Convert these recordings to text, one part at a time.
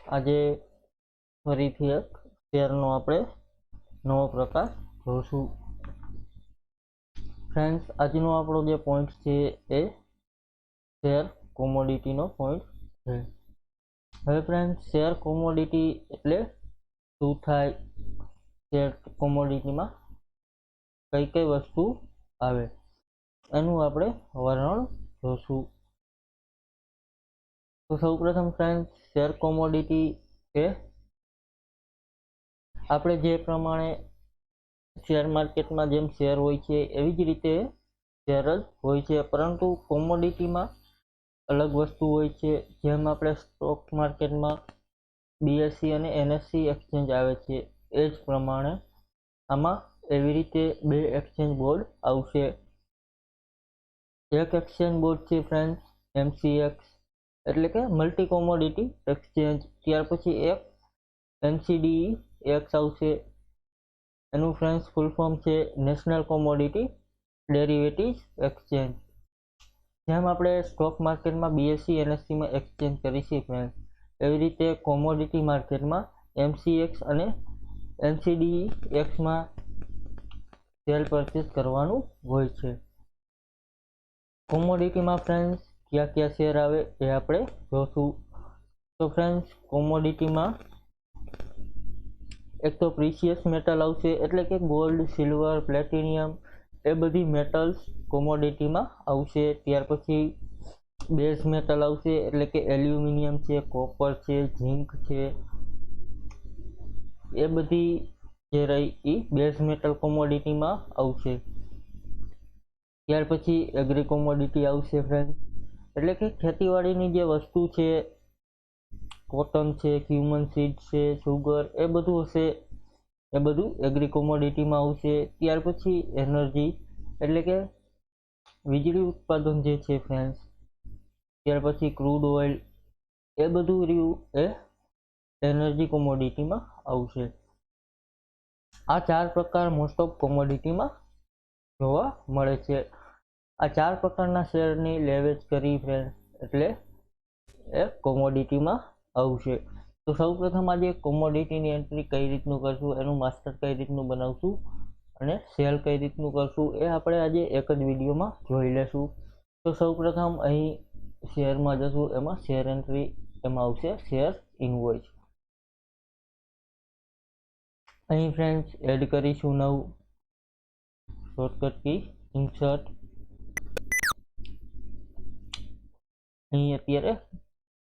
આજે ફરીથી એક શેરનો આપણે નવો પ્રકાર જોશું. ફ્રેન્ડ્સ, આજનો આપણો જે પોઈન્ટ છે એ શેર કોમોડિટીનો પોઈન્ટ છે. હવે ફ્રેન્ડ્સ, શેર કોમોડિટી એટલે શું થાય, શેર કોમોડિટીમાં કઈ કઈ વસ્તુ આવે એનું આપણે વર્ણન જોશું. તો સૌપ્રથમ ફ્રેન્ડ્સ, શેર કોમોડિટી એ આપણે જે પ્રમાણે શેર માર્કેટમાં જેમ શેર હોય છે એવી જ રીતે શેર જ હોય છે, પરંતુ કોમોડિટીમાં અલગ વસ્તુ હોય છે. જેમ આપણે સ્ટોક માર્કેટમાં BSE અને NSE એક્સચેન્જ આવે છે, એ જ પ્રમાણે આમાં એવી રીતે બે એક્સચેન્જ બોર્ડ આવશે. એક એક્સચેન્જ બોર્ડ છે ફ્રેન્ડ્સ MCX એટલે કે મલ્ટી કોમોડિટી એક્સચેન્જ. ત્યાર પછી એક NCDEX આવશે. એનું ફ્રેન્ડ્સ ફૂલ ફોર્મ છે નેશનલ કોમોડિટી ડેરિવેટિવ્સ એક્સચેન્જ. જેમ આપણે સ્ટોક માર્કેટમાં BSE NSE માં એક્સચેન્જ કરીશું ફ્રેન્ડ્સ, એવી રીતે કોમોડિટી માર્કેટમાં MCX અને NCDEX માં સેલ પરચેસ કરવાનું હોય છે. કોમોડિટીમાં ફ્રેન્ડ્સ કયા કયા શેર આવે એ આપણે જોશું. તો ફ્રેન્ડ્સ, કોમોડિટીમાં એક તો પ્રીશિયસ મેટલ આવશે એટલે કે ગોલ્ડ, સિલ્વર, પ્લેટિનિયમ એ બધી મેટલ્સ કોમોડિટીમાં આવશે. ત્યાર પછી બેઝ મેટલ આવશે એટલે કે એલ્યુમિનિયમ છે, કોપર છે, ઝિંક છે, એ બધી જે રહી એ બેઝ મેટલ કોમોડિટીમાં આવશે. ત્યાર પછી એગ્રી કોમોડિટી આવશે ફ્રેન્ડ, એટલે કે ખેતીવાડીની જે વસ્તુ છે, કોટન છે, ક્યુમન સીડ છે, સુગર એ બધું હશે, એ બધું એગ્રી કોમોડિટીમાં આવશે. ત્યાર પછી એનર્જી એટલે કે વીજળી ઉત્પાદન જે છે ફ્રેન્ડ્સ, ત્યાર પછી ક્રૂડ ઓઇલ એ બધું રહ્યું એ એનર્જી કોમોડિટીમાં આવશે. આ ચાર પ્રકાર મોસ્ટ ઓફ કોમોડિટીમાં જોવા મળે છે. આ ચાર પ્રકારના શેરની લેવેચ કરી ફ્રેન્ડ એટલે એ કોમોડિટીમાં આવશે. તો સૌપ્રથમ આજે કોમોડિટીની એન્ટ્રી કઈ રીતનું કરશું, એનું માસ્ટર કઈ રીતનું બનાવશું અને સેલ કઈ રીતનું કરશું એ આપણે આજે એક જ વિડીયોમાં જોઈ લેશું. તો સૌપ્રથમ અહીં શેરમાં જશું, એમાં શેર એન્ટ્રી એમાં આવશે શેર ઇનવોઇસ. અહીં ફ્રેન્ડ્સ એડ કરીશું નવું શોર્ટકટ કી ઇન્સર્ટ. અહીં અત્યારે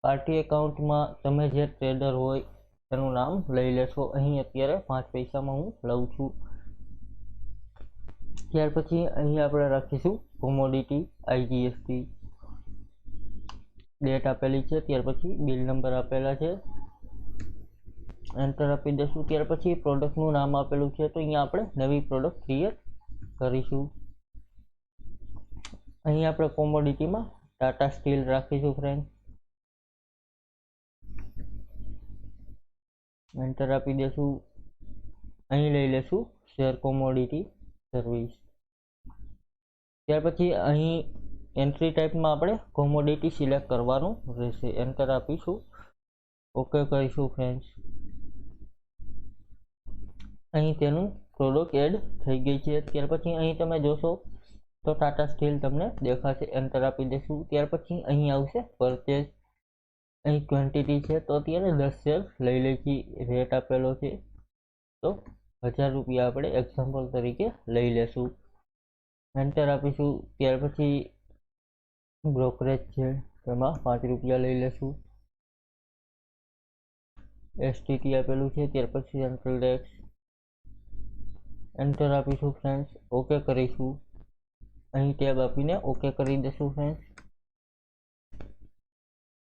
પાર્ટી એકાઉન્ટમાં તમે જે ટ્રેડર હોય એનું નામ લઈ લેશો. અહીં અત્યારે 5 પૈસામાં હું લઉં છું. ત્યાર પછી અહીં આપણે રાખીશું કોમોડિટી IGST, ડેટ આપેલી છે, ત્યાર પછી બિલ નંબર આપેલા છે, એન્ટર આપી દઈશું. ત્યાર પછી પ્રોડક્ટનું નામ આપેલું છે, તો અહીંયા આપણે નવી પ્રોડક્ટ ક્રિએટ કરીશું. અહીં આપણે કોમોડિટીમાં ટાટા સ્ટીલ રાખીશું ફ્રેન્ડ, એન્ટર આપી દઈશું. અહીં લઈ લેશું શેર કોમોડિટી સર્વિસ. ત્યાર પછી અહીં એન્ટ્રી ટાઈપમાં આપણે કોમોડિટી સિલેક્ટ કરવાનું રહેશે, એન્ટર આપીશું, ઓકે કરીશું ફ્રેન્ડ્સ. અહીં તેનું પ્રોડક્ટ એડ થઈ ગઈ છે. ત્યાર પછી અહીં તમે જોશો તો ટાટા સ્ટીલ તમને દેખાશે, એન્ટર આપી દઈશું. ત્યાર પછી અહીં આવશે પરચેસ. અહીં ક્વોન્ટિટી છે તો અત્યારે 10 શેર લઈ લઈશું, રેટ આપેલો છે તો 1000 રૂપિયા આપણે એક્ઝામ્પલ તરીકે લઈ લેશું, એન્ટર આપીશું. ત્યાર પછી બ્રોકરેજ છે તેમાં 5 રૂપિયા લઈ લેશું, STT આપેલું છે. ત્યાર પછી સેન્ટ્રલ ટેક્સ, એન્ટર આપીશું ફ્રેન્ડ્સ, ઓકે કરીશું. અહીં ટેબ આપીને ઓકે કરી દઈશું ફ્રેન્ડ્સ.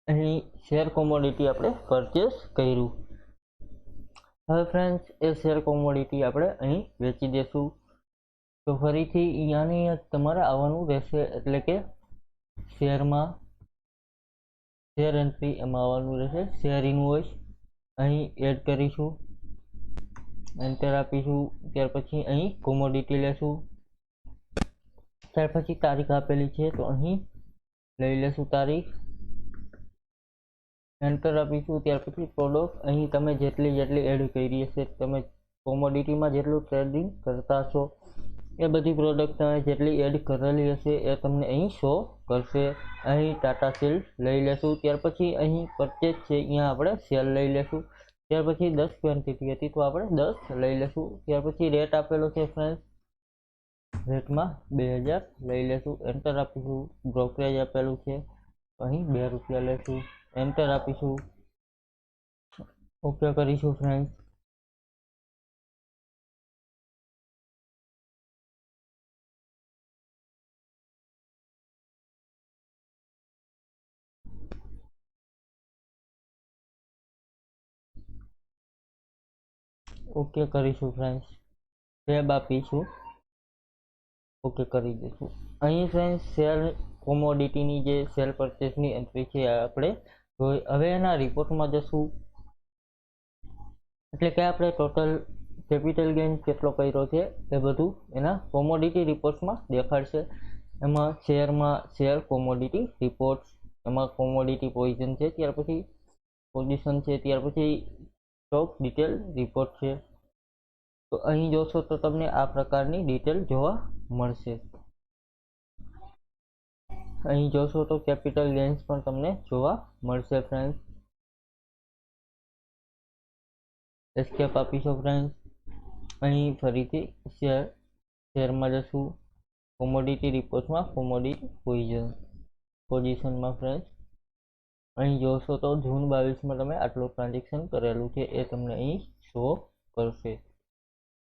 અહીં શેર કોમોડિટી આપણે પરચેસ કર્યું. હવે ફ્રેન્ડ્સ એ શેર કોમોડિટી આપણે અહીં વેચી દેશું. તો ફરીથી અહીંયાની તમારે આવવાનું રહેશે, એટલે કે શેરમાં શેર એન્ટ્રી એમાં આવવાનું રહેશે, શેર ઇનવોઇસ અહીં એડ કરીશું, એન્ટર આપીશું. ત્યાર પછી અહીં કોમોડિટી લેશું. ત્યાર પછી તારીખ આપેલી છે તો અહીં લઈ લેશું તારીખ, એન્ટર આપીશું. ત્યાર પછી પ્રોડક્ટ અહીં તમે જેટલી એડ કરી હશે, તમે કોમોડિટીમાં જેટલું ટ્રેડિંગ કરતા છો એ બધી પ્રોડક્ટ તમે જેટલી એડ કરેલી હશે એ તમને અહીં શો કરશે. અહીં ટાટા સેલ લઈ લેશું. ત્યાર પછી અહીં પરચેસ છે, અહીંયા આપણે સેલ લઈ લેશું. ત્યાર પછી 10 ક્વોન્ટિટી હતી તો આપણે 10 લઈ લેશું. ત્યાર પછી રેટ આપેલો છે ફ્રેન્ડ્સ, રેટમાં 2000 લઈ લેશું. એન્ટર આપીશું. બ્રોકરેજ આપેલું છે, અહીં 2 રૂપિયા લેશું. એન્ટર આપીશું. ઓકે કરીશું ફ્રેન્ડ્સ. ઓકે કરીશું ફ્રેન્ડ્સ. ટેબ આપીશું. ઓકે કરી દઈશું. અહીં ફ્રેન્ડ્સ સેલ કોમોડિટીની જે સેલ પરચેસની એન્ટ્રી છે આપણે હવે એના રિપોર્ટમાં જશું. એટલે કે આપણે ટોટલ કેપિટલ ગેઇન કેટલો કર્યો છે એ બધું એના કોમોડિટી રિપોર્ટ્સમાં દેખાડશે. એમાં શેરમાં શેર કોમોડિટી રિપોર્ટ્સ, એમાં કોમોડિટી પોઝિશન છે, ત્યાર પછી પોઝિશન છે, ત્યાર પછી સ્ટોક ડિટેલ રિપોર્ટ છે. તો અહીં જોશો તો તમને આ પ્રકારની ડિટેલ જોવા મળશે. અહીં જોશો તો કેપિટલ ગેઇન્સ પણ તમને જોવા મળશે ફ્રેન્ડ્સ. એસ્કેપ આપીશું ફ્રેન્ડ્સ. અહીં ફરીથી શેરમાં જશું. કોમોડિટી રિપોર્ટમાં કોમોડિટી પોઝિશનમાં ફ્રેન્ડ્સ અહીં જોશો તો જૂન 22માં તમે આટલું ટ્રાન્ઝેક્શન કરેલું છે એ તમને અહીં શો કરશે.